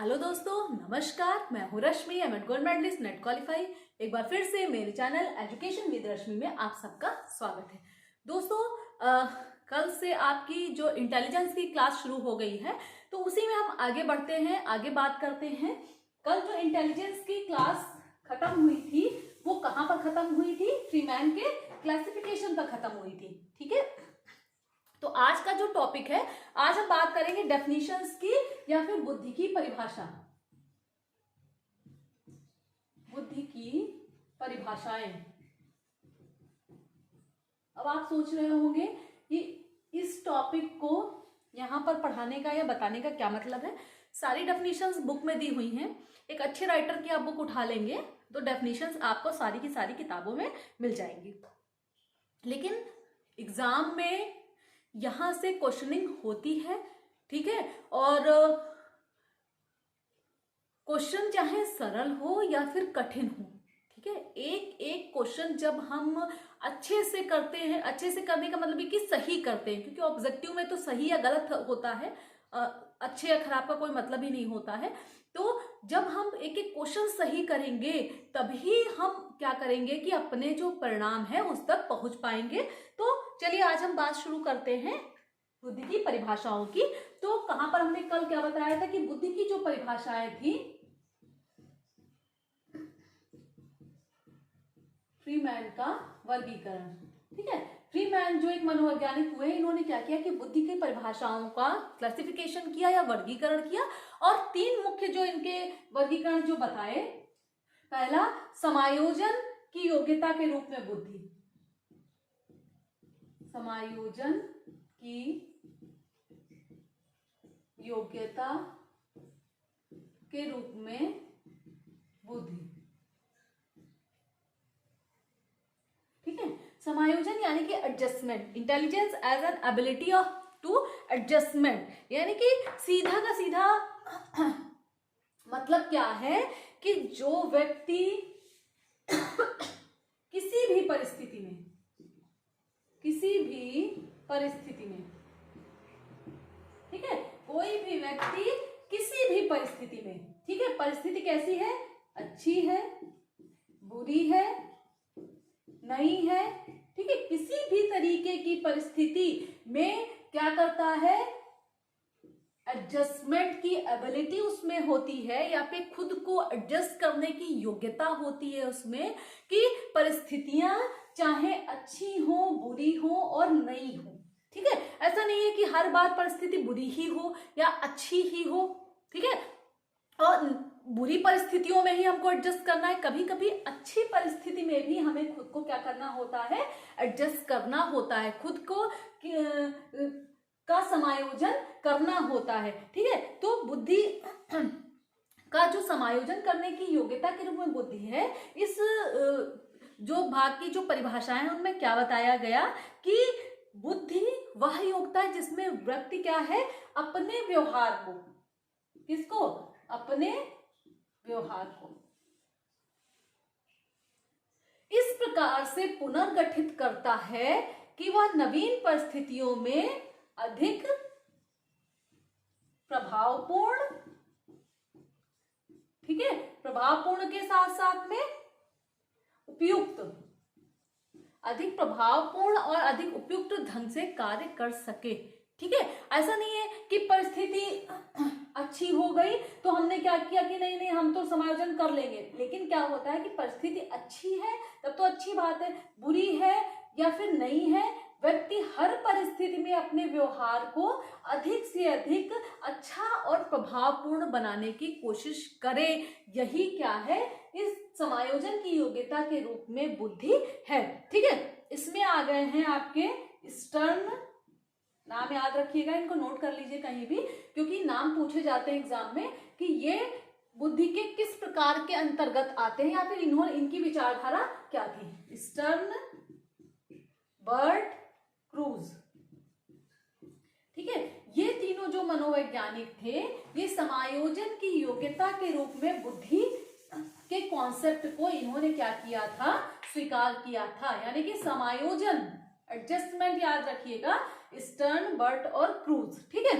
Hello दोस्तों, नमस्कार। मैं हूँ Rashmi, M Ed gold medalist, NET qualify. एक बार फिर से मेरे चैनल एजुकेशन विद रश्मि में आप सबका स्वागत है। दोस्तों, कल से आपकी जो इंटेलिजेंस की क्लास शुरू हो गई है, तो उसी में हम आगे बढ़ते हैं, आगे बात करते हैं। कल जो इंटेलिजेंस की क्लास खत्म हुई थी, वो कहाँ पर खत्म हुई थी? फ्रीमैन के क्लासिफिकेशन पर खत्म हुई थी। ठीक है, तो आज का जो टॉपिक है, आज हम बात करेंगे डेफिनेशंस की या फिर बुद्धि की परिभाषा। बुद्धि की परिभाषाएं। अब आप सोच रहे होंगे कि इस टॉपिक को यहां पर पढ़ाने का या बताने का क्या मतलब है। सारी डेफिनेशंस बुक में दी हुई हैं। एक अच्छे राइटर की आप बुक उठा लेंगे तो डेफिनेशंस आपको सारी की सारी किताबों में मिल जाएंगी। लेकिन एग्जाम में यहां से क्वेश्चनिंग होती है, ठीक है, और क्वेश्चन चाहे सरल हो या फिर कठिन हो, ठीक है, एक एक क्वेश्चन जब हम अच्छे से करते हैं, अच्छे से करने का मतलब है कि सही करते हैं, क्योंकि ऑब्जेक्टिव में तो सही या गलत होता है, अच्छे या खराब का कोई मतलब ही नहीं होता है। तो जब हम एक एक क्वेश्चन सही करेंगे तभी हम क्या करेंगे कि अपने जो परिणाम है उस तक पहुंच पाएंगे। तो चलिए आज हम बात शुरू करते हैं बुद्धि की परिभाषाओं की। तो कहां पर हमने कल क्या बताया था कि बुद्धि की जो परिभाषाएं थी, फ्रीमैन का वर्गीकरण, ठीक है, फ्रीमैन जो एक मनोवैज्ञानिक हुए, इन्होंने क्या किया कि बुद्धि की परिभाषाओं का क्लासिफिकेशन किया या वर्गीकरण किया, और तीन मुख्य जो इनके वर्गीकरण जो बताए। पहला, समायोजन की योग्यता के रूप में बुद्धि, समायोजन की योग्यता के रूप में बुद्धि, ठीक है। समायोजन यानी कि adjustment, intelligence as an ability of to adjustment, यानी कि सीधा का सीधा मतलब क्या है कि जो व्यक्ति किसी भी परिस्थिति में, किसी भी परिस्थिति में, ठीक है, कोई भी व्यक्ति किसी भी परिस्थिति में, ठीक है, परिस्थिति कैसी है, अच्छी है, बुरी है, नहीं है, ठीक है, किसी भी तरीके की परिस्थिति में क्या करता है, एडजस्टमेंट की एबिलिटी उसमें होती है, या फिर खुद को एडजस्ट करने की योग्यता होती है उसमें, कि परिस्थितियां चाहे अच्छी हो, बुरी हो और नहीं हो, ठीक है। ऐसा नहीं है कि हर बार परिस्थिति बुरी ही हो या अच्छी ही हो, ठीक है, और बुरी परिस्थितियों में ही हमको एडजस्ट करना है, कभी कभी अच्छी परिस्थिति में भी हमें खुद को क्या करना होता है, एडजस्ट करना होता है, खुद को का समायोजन करना होता है, ठीक है। तो बुद्धि का जो समायोजन करने की योग्यता के रूप में बुद्धि है, इस जो भाग की जो परिभाषाएं हैं उनमें क्या बताया गया कि बुद्धि वह योग्यता है जिसमें व्यक्ति क्या है, अपने व्यवहार को, किसको, अपने व्यवहार को इस प्रकार से पुनर्गठित करता है कि वह नवीन परिस्थितियों में अधिक प्रभावपूर्ण, ठीक है, प्रभावपूर्ण के साथ साथ में उपयुक्त, अधिक प्रभावपूर्ण और अधिक उपयुक्त ढंग से कार्य कर सके, ठीक है। ऐसा नहीं है कि परिस्थिति अच्छी हो गई तो हमने क्या किया कि नहीं नहीं हम तो समायोजन कर लेंगे, लेकिन क्या होता है कि परिस्थिति अच्छी है तब तो अच्छी बात है, बुरी है या फिर नहीं है, व्यक्ति हर परिस्थिति में अपने व्यवहार को अधिक से अधिक अच्छा और प्रभावपूर्ण बनाने की कोशिश करे, यही क्या है, इस समायोजन की योग्यता के रूप में बुद्धि है, ठीक है। इसमें आ गए हैं आपके स्टर्न, नाम याद रखिएगा, इनको नोट कर लीजिए कहीं भी, क्योंकि नाम पूछे जाते हैं एग्जाम में कि ये बुद्धि के किस प्रकार के अंतर्गत आते हैं या फिर इन्होंने, इनकी विचारधारा क्या थी। स्टर्न, बर्ट, क्रूज, ठीक है, ये तीनों जो मनोवैज्ञानिक थे, ये समायोजन की योग्यता के रूप में बुद्धि के कॉन्सेप्ट को इन्होंने क्या किया था, स्वीकार किया था, यानी कि समायोजन, एडजस्टमेंट याद रखिएगा, स्टर्न, बर्ट और क्रूज, ठीक है।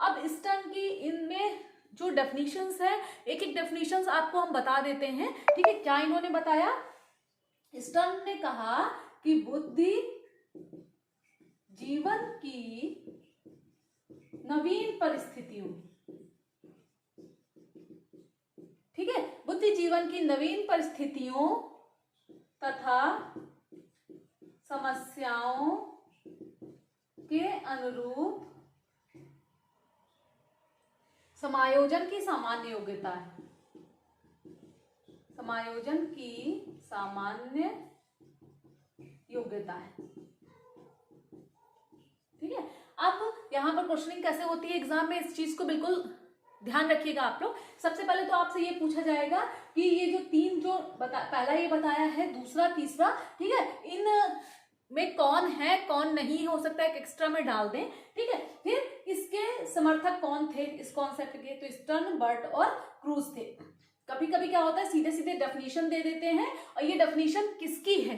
अब स्टर्न की इनमें जो डेफिनेशंस है, एक एक डेफिनेशंस आपको हम बता देते हैं। ठीक है, क्या इन्होंने बताया? स्टर्न ने कहा कि बुद्धि जीवन की नवीन परिस्थितियों, ठीक है, बुद्धि जीवन की नवीन परिस्थितियों तथा समस्याओं के अनुरूप समायोजन की सामान्य योग्यता है। समायोजन की सामान्य योग्यता है। ठीक है, अब यहां पर क्वेश्चनिंग कैसे होती है एग्जाम में, इस चीज को बिल्कुल ध्यान रखिएगा आप लोग। सबसे पहले तो आपसे ये पूछा जाएगा कि ये जो तीन जो पहला ये बताया है, दूसरा, तीसरा, ठीक है, इन में कौन है कौन नहीं, हो सकता है एक्स्ट्रा में डाल दें। ठीक है, फिर इसके समर्थक कौन थे इस कॉन्सेप्ट के, तो स्टर्न, बर्ट और क्रूज थे। कभी कभी क्या होता है, सीधे सीधे डेफिनेशन दे देते हैं और ये डेफिनेशन किसकी है।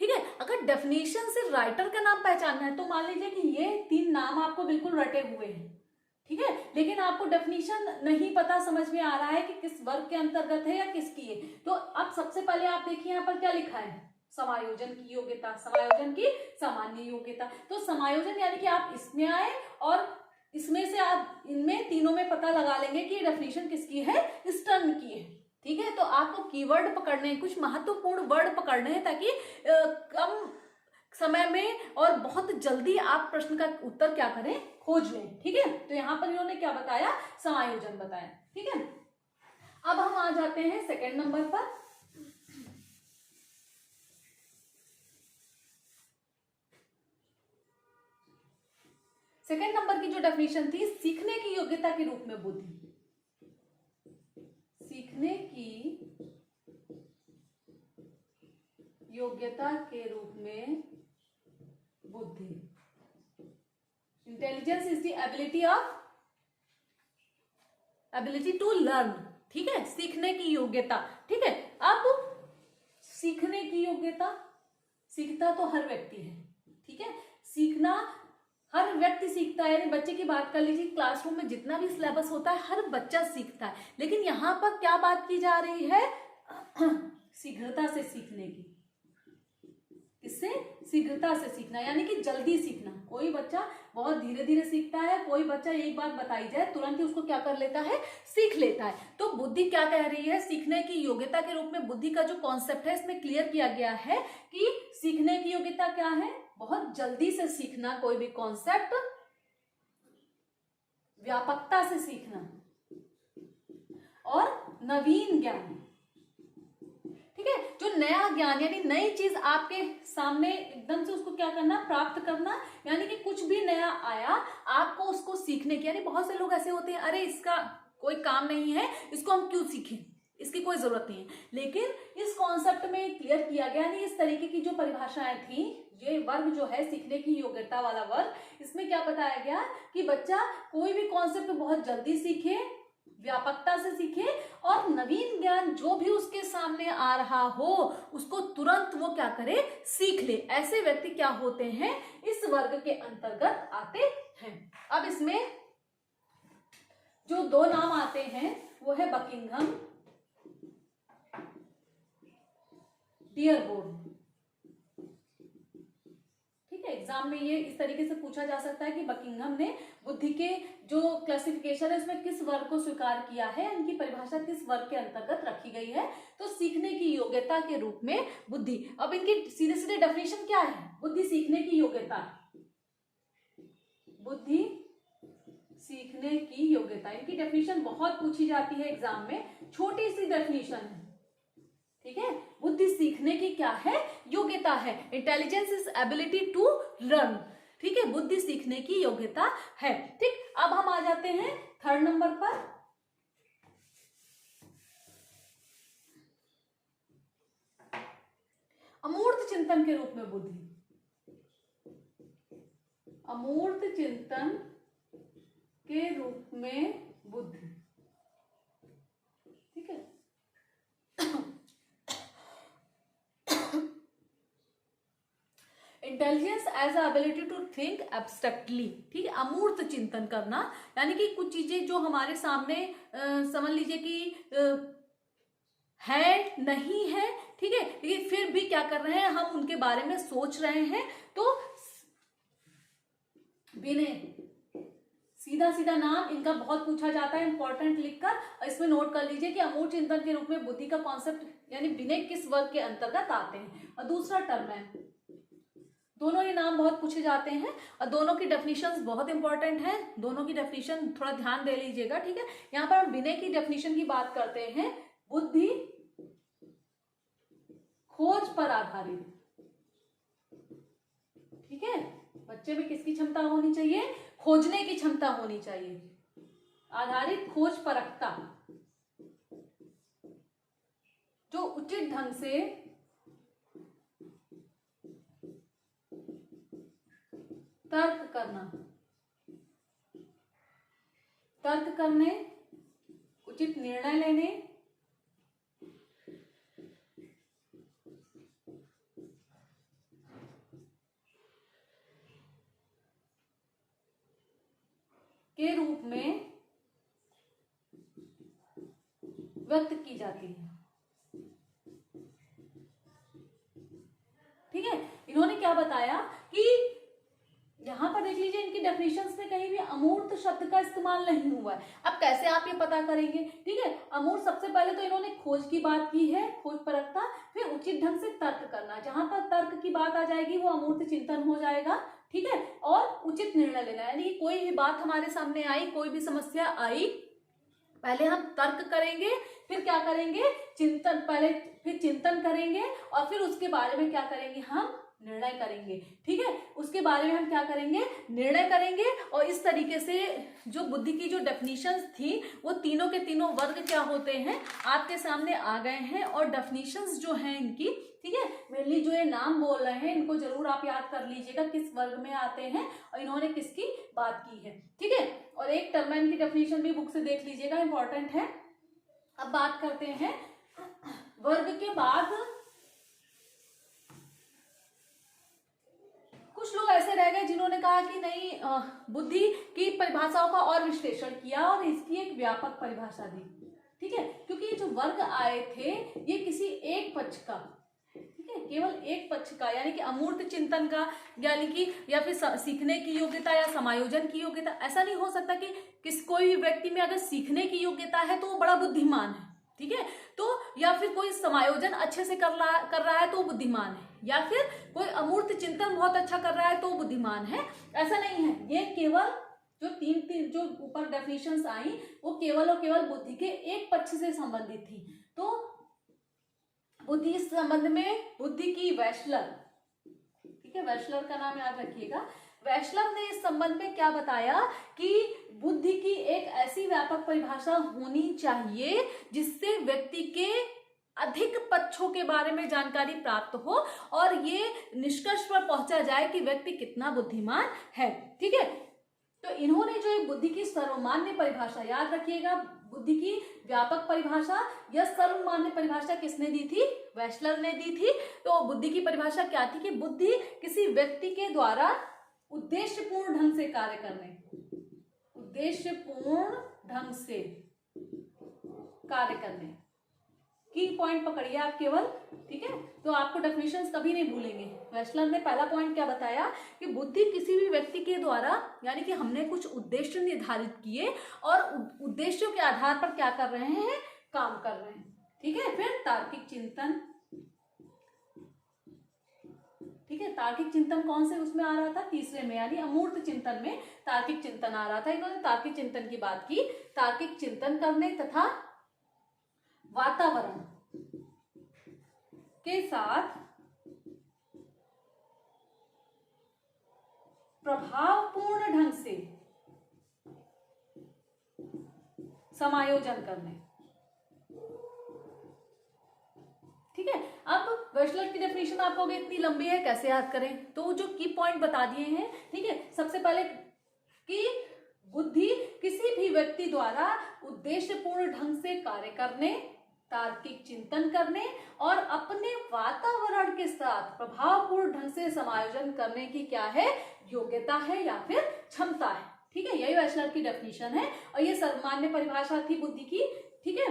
ठीक है, अगर डेफिनेशन से राइटर का नाम पहचानना है तो मान लीजिए कि ये तीन नाम आपको बिल्कुल रटे हुए हैं, ठीक है, लेकिन आपको डेफिनेशन नहीं पता, समझ में आ रहा है कि किस वर्ग के अंतर्गत है या किसकी है। तो अब सबसे पहले आप देखिए यहाँ पर क्या लिखा है, समायोजन की योग्यता, समायोजन की सामान्य योग्यता। तो समायोजन यानी कि आप इसमें आए और इसमें से आप इनमें तीनों में पता लगा लेंगे कि डेफिनेशन किसकी है, स्टर्न की है। ठीक है, तो आपको कीवर्ड पकड़ने हैं, कुछ महत्वपूर्ण वर्ड पकड़ने हैं ताकि कम समय में और बहुत जल्दी आप प्रश्न का उत्तर क्या करें, खोज लें। ठीक है, तो यहां पर इन्होंने क्या बताया, समायोजन बताया। ठीक है, अब हम आ जाते हैं सेकंड नंबर पर। सेकंड नंबर की जो डेफिनेशन थी, सीखने की योग्यता के रूप में बुद्धि, सीखने की योग्यता के रूप में बुद्धि। Intelligence is the ability to learn. ठीक है, सीखने की योग्यता। ठीक है, अब सीखने की योग्यता, सीखता तो हर व्यक्ति है। ठीक है, सीखना हर व्यक्ति सीखता है। बच्चे की बात कर लीजिए, क्लासरूम में जितना भी सिलेबस होता है हर बच्चा सीखता है, लेकिन यहां पर क्या बात की जा रही है, शीघ्रता से सीखने की। इससे शीघ्रता से सीखना यानी कि जल्दी सीखना। कोई बच्चा बहुत धीरे धीरे सीखता है, कोई बच्चा एक बात बताई जाए तुरंत ही उसको क्या कर लेता है, सीख लेता है। तो बुद्धि क्या कह रही है, सीखने की योग्यता के रूप में बुद्धि का जो कॉन्सेप्ट है इसमें क्लियर किया गया है कि सीखने की योग्यता क्या है, बहुत जल्दी से सीखना कोई भी कॉन्सेप्ट, व्यापकता से सीखना और नवीन ज्ञान। ठीक है, जो नया ज्ञान यानी नई चीज आपके सामने एकदम से उसको क्या करना, प्राप्त करना, यानी कि कुछ भी नया आया आपको उसको सीखने की। यानी बहुत से लोग ऐसे होते हैं, अरे इसका कोई काम नहीं है, इसको हम क्यों सीखें, इसकी कोई जरूरत नहीं है। लेकिन इस कॉन्सेप्ट में क्लियर किया गया, यानी इस तरीके की जो परिभाषाएं थी, ये वर्ग जो है सीखने की योग्यता वाला वर्ग, इसमें क्या बताया गया कि बच्चा कोई भी कॉन्सेप्ट बहुत जल्दी सीखे, व्यापकता से सीखे और नवीन ज्ञान जो भी उसके सामने आ रहा हो उसको तुरंत वो क्या करे, सीख ले। ऐसे व्यक्ति क्या होते हैं, इस वर्ग के अंतर्गत आते हैं। अब इसमें जो दो नाम आते हैं वो है बकिंघम, डियरबोर्न। ठीक है, एग्जाम में ये इस तरीके से पूछा जा सकता है कि बकिंघम ने बुद्धि के जो क्लासिफिकेशन है उसमें किस वर्ग को स्वीकार किया है, इनकी परिभाषा किस वर्ग के अंतर्गत रखी गई है। तो सीखने की योग्यता के रूप में बुद्धि। अब इनकी सीधे सीधे डेफिनेशन क्या है, बुद्धि सीखने की योग्यता, बुद्धि सीखने की योग्यता, इनकी डेफिनेशन बहुत पूछी जाती है एग्जाम में, छोटी सी डेफिनेशन है। ठीक है, बुद्धि सीखने की क्या है, योग्यता है। Intelligence is ability to learn. ठीक है, बुद्धि सीखने की योग्यता है। ठीक, अब हम आ जाते हैं थर्ड नंबर पर। अमूर्त चिंतन के रूप में बुद्धि, अमूर्त चिंतन के रूप में बुद्धि। ठीक है, intelligence as a ability to think abstractly, ठीक है, अमूर्त चिंतन करना, यानी कि कुछ चीजें जो हमारे सामने समझ लीजिए कि है नहीं है, ठीक है, लेकिन फिर भी क्या कर रहे हैं, हम उनके बारे में सोच रहे हैं। तो विनय, सीधा सीधा नाम इनका बहुत पूछा जाता है, इंपॉर्टेंट लिखकर इसमें नोट कर लीजिए कि अमूर्त चिंतन के रूप में बुद्धि का कॉन्सेप्ट यानी विनय किस वर्ग के अंतर्गत आते हैं। और दूसरा टर्म है, दोनों ही नाम बहुत पूछे जाते हैं और दोनों की डेफिनेशंस बहुत इंपॉर्टेंट है, दोनों की डेफिनेशन थोड़ा ध्यान दे लीजिएगा, ठीक है। यहाँ पर हम विनय की डेफिनेशन की बात करते हैं, बुद्धि खोज पर आधारित, ठीक है, बच्चे में किसकी क्षमता होनी चाहिए, खोजने की क्षमता होनी चाहिए, आधारित खोज परखता, जो उचित ढंग से तर्क करना, तर्क करने, उचित निर्णय लेने, के रूप में व्यक्त की जाती है, ठीक है। इन्होंने क्या बताया कि यहां पर देख लीजिए इनकी डेफिनेशंस में कहीं भी अमूर्त शब्द का इस्तेमाल नहीं हुआ है। अब कैसे आप ये पता करेंगे, ठीक है, अमूर्त सबसे पहले तो इन्होंने खोज की बात की है, खोज परखता, फिर उचित ढंग से तर्क करना, जहां पर तर्क की बात आ जाएगी वो अमूर्त चिंतन हो जाएगा, ठीक है, और उचित निर्णय लेना, यानी कि कोई भी बात हमारे सामने आई, कोई भी समस्या आई, पहले हम तर्क करेंगे, फिर क्या करेंगे, चिंतन, पहले फिर चिंतन करेंगे और फिर उसके बारे में क्या करेंगे, हम निर्णय करेंगे, ठीक है, उसके बारे में हम क्या करेंगे, निर्णय करेंगे। और इस तरीके से जो बुद्धि की जो डेफिनेशंस थी वो तीनों के तीनों वर्ग क्या होते हैं आपके सामने आ गए हैं। और डेफिनेशंस जो हैं इनकी, ठीक है, मेनली जो ये नाम बोल रहे हैं इनको जरूर आप याद कर लीजिएगा किस वर्ग में आते हैं और इन्होंने किसकी बात की है, ठीक है। और एक टर्म की डेफिनेशन भी बुक से देख लीजिएगा, इंपॉर्टेंट है। अब बात करते हैं वर्ग के बाद, कुछ लोग ऐसे रह गए जिन्होंने कहा कि नहीं, बुद्धि की परिभाषाओं का और विश्लेषण किया और इसकी एक व्यापक परिभाषा दी, ठीक है, क्योंकि ये जो वर्ग आए थे ये किसी एक पक्ष का, ठीक है, केवल एक पक्ष का, यानी कि अमूर्त चिंतन का, यानी कि या फिर सीखने की योग्यता या समायोजन की योग्यता। ऐसा नहीं हो सकता कि कोई भी व्यक्ति में अगर सीखने की योग्यता है तो वो बड़ा बुद्धिमान है, ठीक है, तो या फिर कोई समायोजन अच्छे से कर रहा है तो वो बुद्धिमान है, या फिर कोई अमूर्त चिंतन बहुत अच्छा कर रहा है तो वो बुद्धिमान है, ऐसा नहीं है। ये केवल जो तीन जो ऊपर डेफिनेशंस आई वो केवल और केवल बुद्धि के एक पक्ष से संबंधित थी। तो बुद्धि इस संबंध में बुद्धि की वैश्लर, ठीक है, वैश्लर का नाम याद रखिएगा, वैश्लर ने इस संबंध में क्या बताया कि बुद्धि की एक ऐसी व्यापक परिभाषा होनी चाहिए जिससे व्यक्ति के अधिक पक्षों के बारे में जानकारी प्राप्त हो और ये निष्कर्ष पर पहुंचा जाए कि व्यक्ति कितना बुद्धिमान है, ठीक है। तो इन्होंने जो एक बुद्धि की सर्वमान्य परिभाषा, याद रखिएगा, बुद्धि की व्यापक परिभाषा या सर्वमान्य परिभाषा किसने दी थी, वैश्लर ने दी थी। तो बुद्धि की परिभाषा क्या थी कि बुद्धि किसी व्यक्ति के द्वारा उद्देश्यपूर्ण ढंग से कार्य करने, उद्देश्यपूर्ण ढंग से कार्य करने की पॉइंट पकड़िए आप केवल, ठीक है, तो आपको डेफिनेशंस कभी नहीं भूलेंगे। वैश्लर ने पहला पॉइंट क्या बताया कि बुद्धि किसी भी व्यक्ति के द्वारा, यानी कि हमने कुछ उद्देश्य निर्धारित किए और उद्देश्यों के आधार पर क्या कर रहे हैं, काम कर रहे हैं, ठीक है। फिर तार्किक चिंतन, ठीक है, तार्किक चिंतन कौन से उसमें आ रहा था, तीसरे में, यानी अमूर्त चिंतन में तार्किक चिंतन आ रहा था। इन्होंने तार्किक चिंतन की बात की, तार्किक चिंतन करने तथा वातावरण के साथ प्रभावपूर्ण ढंग से समायोजन करने, ठीक है। अब वैश्लर की डेफिनेशन आप कहोगे इतनी लंबी है कैसे याद करें, तो जो की पॉइंट बता दिए हैं, ठीक है। सबसे पहले कि बुद्धि किसी भी व्यक्ति द्वारा उद्देश्यपूर्ण ढंग से कार्य करने तार्किक चिंतन करने और अपने वातावरण के साथ प्रभावपूर्ण ढंग से समायोजन करने की क्या है, योग्यता है या फिर क्षमता है। ठीक है, यही वेशलर की डेफिनेशन है और ये सामान्य परिभाषा थी बुद्धि की। ठीक है,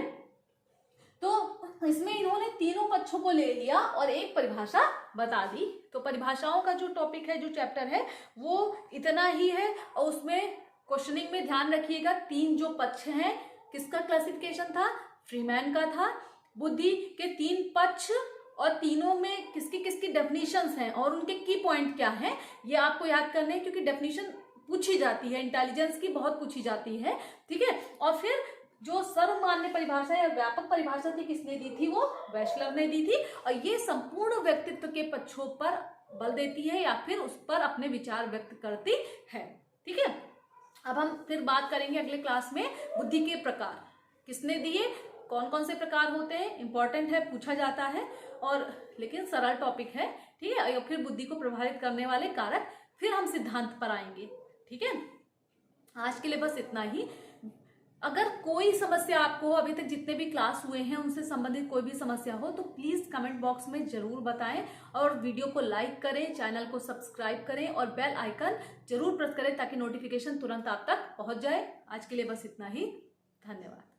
तो इसमें इन्होंने तीनों पक्षों को ले लिया और एक परिभाषा बता दी। तो परिभाषाओं का जो टॉपिक है, जो चैप्टर है, वो इतना ही है। और उसमें क्वेश्चनिंग में ध्यान रखिएगा, तीन जो पक्ष हैं, किसका क्लासिफिकेशन था, फ्रीमैन का था। बुद्धि के तीन पक्ष और तीनों में किसकी किसकी डेफिनेशंस हैं और उनके की पॉइंट क्या हैं, ये आपको याद करने हैं, क्योंकि डेफिनेशन पूछी जाती है, इंटेलिजेंस की बहुत पूछी जाती है। ठीक है, और फिर जो सर्वमान्य परिभाषा या व्यापक परिभाषा थी, किसने दी थी, वो वेशलर ने दी थी। और ये संपूर्ण व्यक्तित्व के पक्षों पर बल देती है या फिर उस पर अपने विचार व्यक्त करती है। ठीक है, अब हम फिर बात करेंगे अगले क्लास में बुद्धि के प्रकार किसने दिए, कौन कौन से प्रकार होते हैं, इंपॉर्टेंट है, पूछा जाता है और लेकिन सरल टॉपिक है। ठीक है, और फिर बुद्धि को प्रभावित करने वाले कारक, फिर हम सिद्धांत पर आएंगे। ठीक है, आज के लिए बस इतना ही। अगर कोई समस्या आपको अभी तक जितने भी क्लास हुए हैं उनसे संबंधित कोई भी समस्या हो तो प्लीज कमेंट बॉक्स में जरूर बताएं और वीडियो को लाइक करें, चैनल को सब्सक्राइब करें और बेल आइकन जरूर प्रेस करें ताकि नोटिफिकेशन तुरंत आप तक पहुंच जाए। आज के लिए बस इतना ही, धन्यवाद।